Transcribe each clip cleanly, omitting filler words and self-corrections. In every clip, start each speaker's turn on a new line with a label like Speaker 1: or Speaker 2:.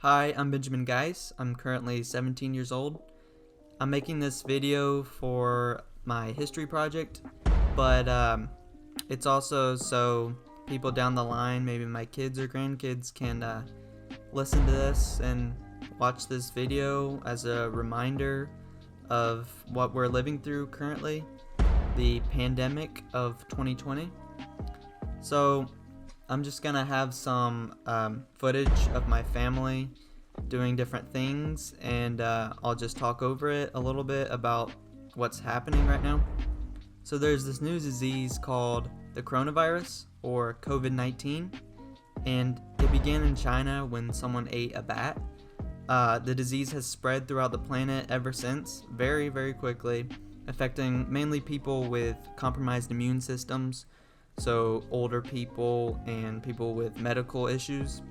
Speaker 1: Hi, I'm Benjamin Geis. I'm currently 17 years old. I'm making this video for my history project, but it's also so people down the line, maybe my kids or grandkids, can listen to this and watch this video as a reminder of what we're living through currently, the pandemic of 2020. So I'm just gonna have some footage of my family doing different things, and I'll just talk over it a little bit about what's happening right now. So there's this new disease called the coronavirus, or COVID-19, and it began in China when someone ate a bat. The disease has spread throughout the planet ever since, very, very quickly, affecting mainly people with compromised immune systems, so older people and people with medical issues.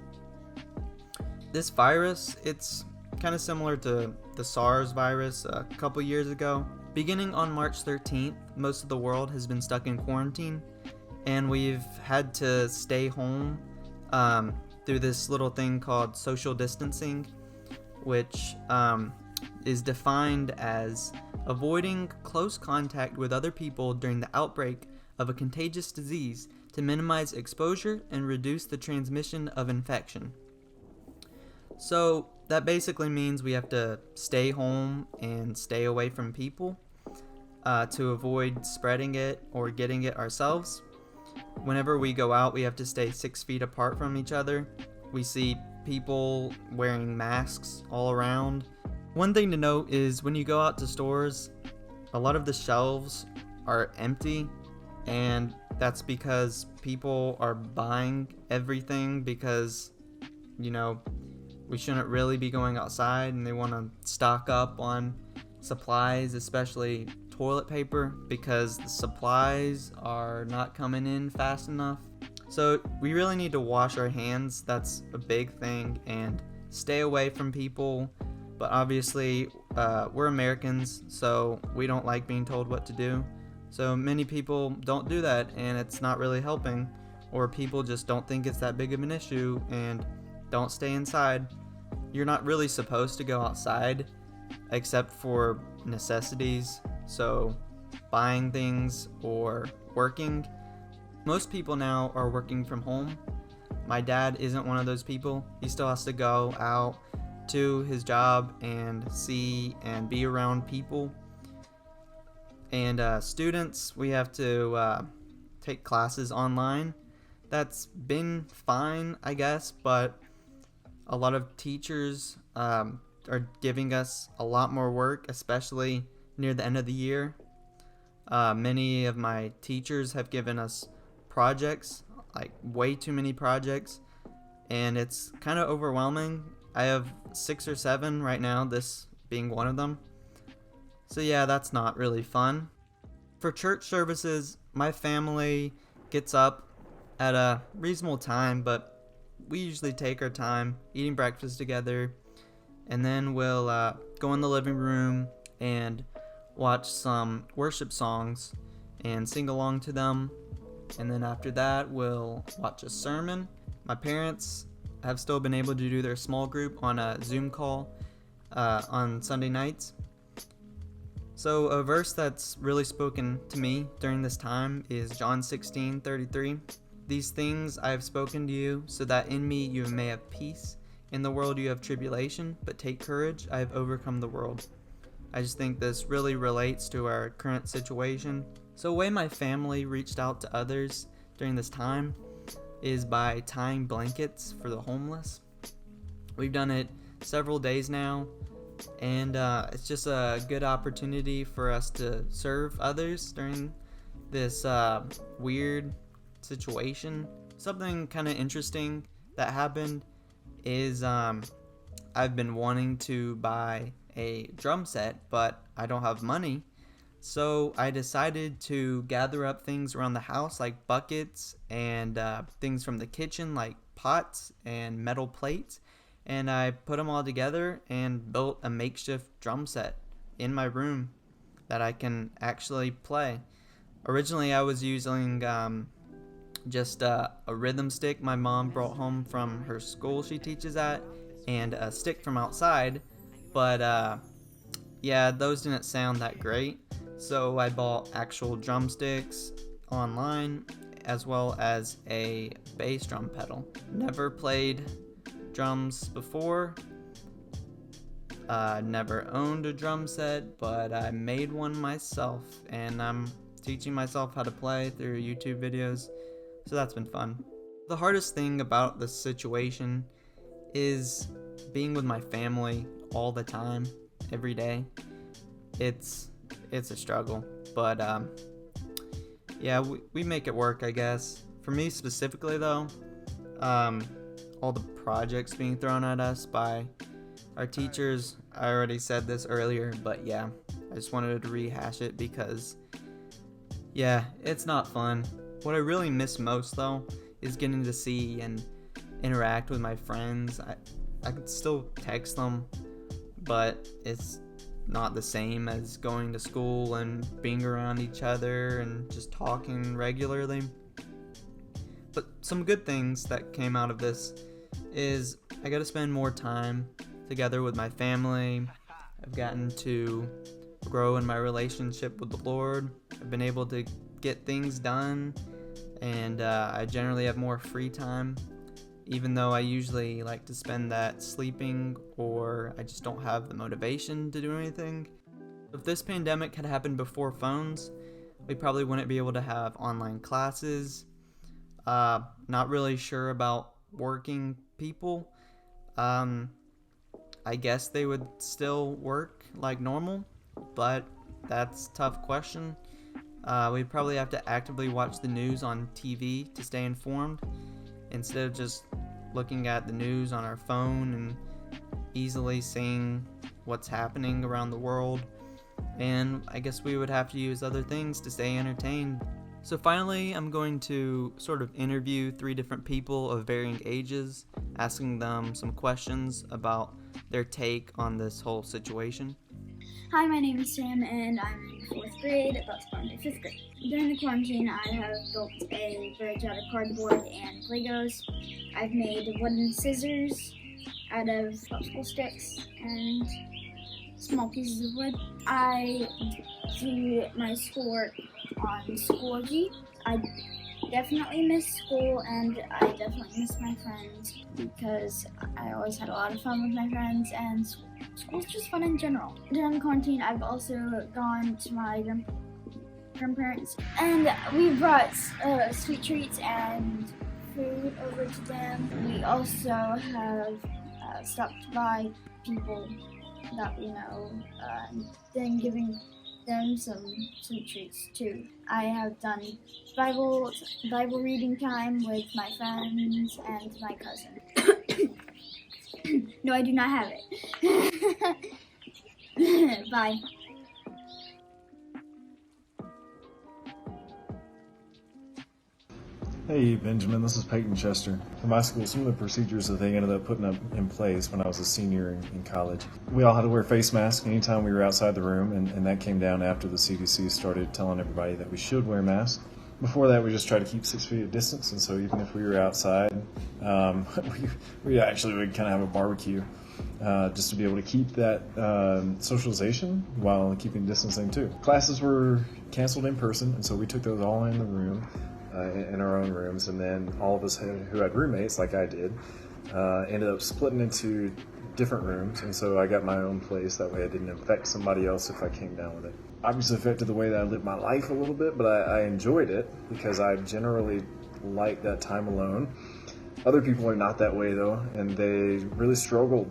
Speaker 1: This virus, it's kind of similar to the SARS virus a couple years ago. Beginning on March 13th, most of the world has been stuck in quarantine, and we've had to stay home through this little thing called social distancing, which is defined as avoiding close contact with other people during the outbreak of a contagious disease to minimize exposure and reduce the transmission of infection. So that basically means we have to stay home and stay away from people to avoid spreading it or getting it ourselves. Whenever we go out, we have to stay 6 feet apart from each other. We see people wearing masks all around. One thing to note is when you go out to stores, a lot of the shelves are empty, and that's because people are buying everything because, we shouldn't really be going outside, and they want to stock up on supplies, especially toilet paper, because the supplies are not coming in fast enough. So we really need to wash our hands. That's a big thing, and stay away from people. But obviously, we're Americans, so we don't like being told what to do. So many people don't do that, and it's not really helping, or people just don't think it's that big of an issue and don't stay inside. You're not really supposed to go outside except for necessities, so buying things or working. Most people now are working from home. My dad isn't one of those people. He still has to go out to his job and see and be around people. And students, we have to take classes online. That's been fine, I guess, but a lot of teachers are giving us a lot more work, especially near the end of the year. Many of my teachers have given us projects, like way too many projects, and it's kind of overwhelming. I have 6 or 7 right now, this being one of them. So yeah, that's not really fun. For church services, my family gets up at a reasonable time, but we usually take our time eating breakfast together, and then we'll go in the living room and watch some worship songs and sing along to them. And then after that, we'll watch a sermon. My parents have still been able to do their small group on a Zoom call on Sunday nights. So a verse that's really spoken to me during this time is John 16:33. These things I have spoken to you, so that in me you may have peace. In the world you have tribulation, but take courage, I have overcome the world. I just think this really relates to our current situation. So the way my family reached out to others during this time is by tying blankets for the homeless. We've done it several days now, and it's just a good opportunity for us to serve others during this weird situation. Something kind of interesting that happened is I've been wanting to buy a drum set, but I don't have money. So I decided to gather up things around the house, like buckets and things from the kitchen, like pots and metal plates, and I put them all together and built a makeshift drum set in my room that I can actually play. Originally, I was using just a rhythm stick my mom brought home from her school she teaches at, and a stick from outside, but yeah, those didn't sound that great. So I bought actual drumsticks online as well as a bass drum pedal. Never played drums before. Never owned a drum set, but I made one myself, and I'm teaching myself how to play through YouTube videos, so that's been fun. The hardest thing about this situation is being with my family all the time, every day. It's a struggle, but yeah, we make it work, I guess. For me specifically though, all the projects being thrown at us by our teachers, I already said this earlier, but yeah, I just wanted to rehash it because yeah, it's not fun. What I really miss most though is getting to see and interact with my friends. I could still text them, but it's not the same as going to school and being around each other and just talking regularly. But some good things that came out of this is I got to spend more time together with my family. I've gotten to grow in my relationship with the Lord. I've been able to get things done, and I generally have more free time, even though I usually like to spend that sleeping or I just don't have the motivation to do anything. If this pandemic had happened before phones, we probably wouldn't be able to have online classes. Not really sure about working people. I guess they would still work like normal, but that's a tough question. We'd probably have to actively watch the news on TV to stay informed, instead of just looking at the news on our phone and easily seeing what's happening around the world. And I guess we would have to use other things to stay entertained. So finally, I'm going to sort of interview 3 different people of varying ages, asking them some questions about their take on this whole situation.
Speaker 2: Hi, my name is Sam, and I'm in 4th grade, about to go into 5th grade. During the quarantine, I have built a bridge out of cardboard and Legos. I've made wooden scissors out of popsicle sticks and small pieces of wood. I do my schoolwork on Schoology. I definitely miss school, and I definitely miss my friends because I always had a lot of fun with my friends, and school's just fun in general. During quarantine, I've also gone to my grandparents, and we brought sweet treats and food over to them. We also have stopped by people that we know, and then giving them some sweet treats too. I have done Bible reading time with my friends and my cousin. No, I do not have it. Bye.
Speaker 3: Hey Benjamin, this is Peyton Chester. In my school, some of the procedures that they ended up putting up in place when I was a senior in college, we all had to wear face masks anytime we were outside the room, and that came down after the CDC started telling everybody that we should wear masks. Before that, we just tried to keep 6 feet of distance, and so even if we were outside, we actually would kind of have a barbecue just to be able to keep that socialization while keeping distancing too. Classes were canceled in person, and so we took those all in the room. In our own rooms, and then all of us who had roommates, like I did, ended up splitting into different rooms, and so I got my own place. That way I didn't infect somebody else if I came down with it. Obviously affected the way that I lived my life a little bit, but I enjoyed it because I generally like that time alone. Other people are not that way though, and they really struggled,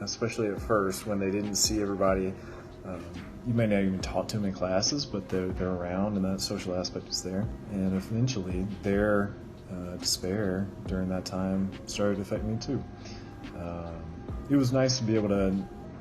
Speaker 3: especially at first when they didn't see everybody. You may not even talk to them in classes, but they're around, and that social aspect is there. And eventually, their despair during that time started to affect me too. It was nice to be able to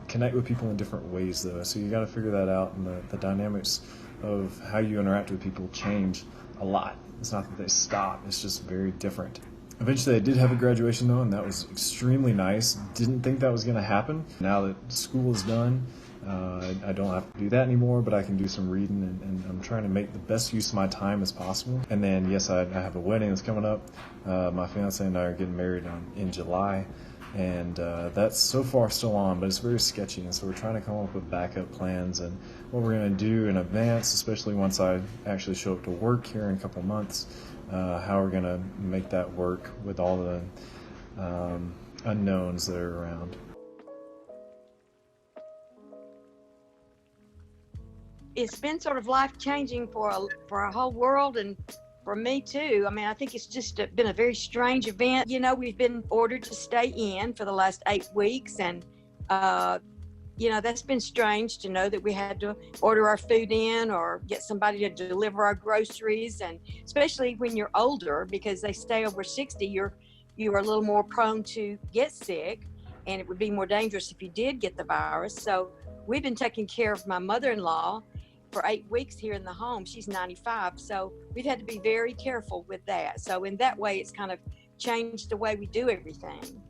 Speaker 3: connect with people in different ways, though. So you got to figure that out, and the dynamics of how you interact with people change a lot. It's not that they stop; it's just very different. Eventually, I did have a graduation though, and that was extremely nice. Didn't think that was going to happen. Now that school is done, I don't have to do that anymore, but I can do some reading, and I'm trying to make the best use of my time as possible. And then, yes, I have a wedding that's coming up. My fiance and I are getting married in July, And that's so far still on, but it's very sketchy, and so we're trying to come up with backup plans and what we're going to do in advance, especially once I actually show up to work here in a couple months, how we're going to make that work with all the unknowns that are around.
Speaker 4: It's been sort of life-changing for a whole world, and for me too. I mean, I think it's just been a very strange event. You know, we've been ordered to stay in for the last 8 weeks, and you know, that's been strange to know that we had to order our food in or get somebody to deliver our groceries, and especially when you're older, because they say over 60 you're a little more prone to get sick, and it would be more dangerous if you did get the virus. So we've been taking care of my mother-in-law for 8 weeks here in the home. She's 95, so we've had to be very careful with that. So in that way, it's kind of changed the way we do everything.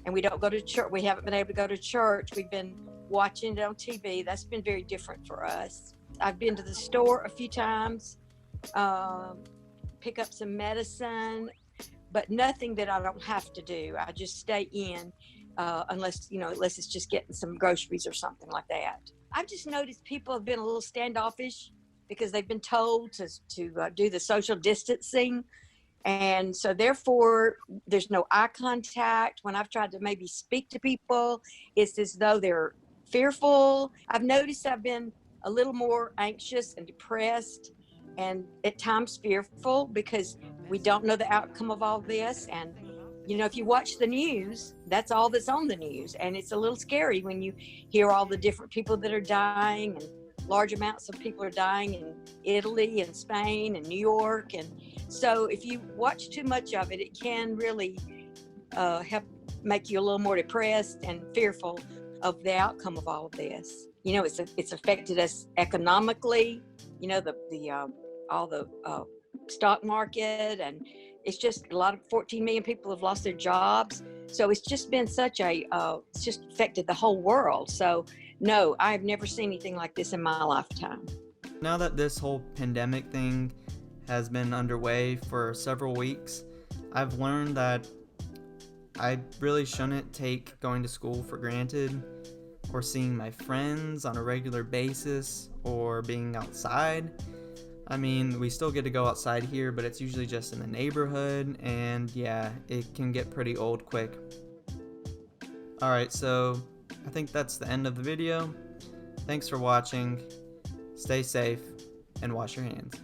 Speaker 4: And we don't go to church. We haven't been able to go to church. We've been watching it on TV. That's been very different for us. I've been to the store a few times, pick up some medicine, but nothing that I don't have to do. I just stay in, unless it's just getting some groceries or something like that. I've just noticed people have been a little standoffish because they've been told to do the social distancing. And so therefore, there's no eye contact. When I've tried to maybe speak to people, it's as though they're fearful. I've noticed I've been a little more anxious and depressed, and at times fearful, because we don't know the outcome of all this. And you know, if you watch the news, that's all that's on the news. And it's a little scary when you hear all the different people that are dying, and large amounts of people are dying in Italy and Spain and New York. And so if you watch too much of it, it can really help make you a little more depressed and fearful of the outcome of all of this. You know, it's affected us economically, you know, all the stock market, and it's just a lot of 14 million people have lost their jobs. So it's just been it's just affected the whole world. So no, I've never seen anything like this in my lifetime.
Speaker 1: Now that this whole pandemic thing has been underway for several weeks, I've learned that I really shouldn't take going to school for granted, or seeing my friends on a regular basis, or being outside. I mean, we still get to go outside here, but it's usually just in the neighborhood, and yeah, it can get pretty old quick. Alright, so I think that's the end of the video. Thanks for watching. Stay safe and wash your hands.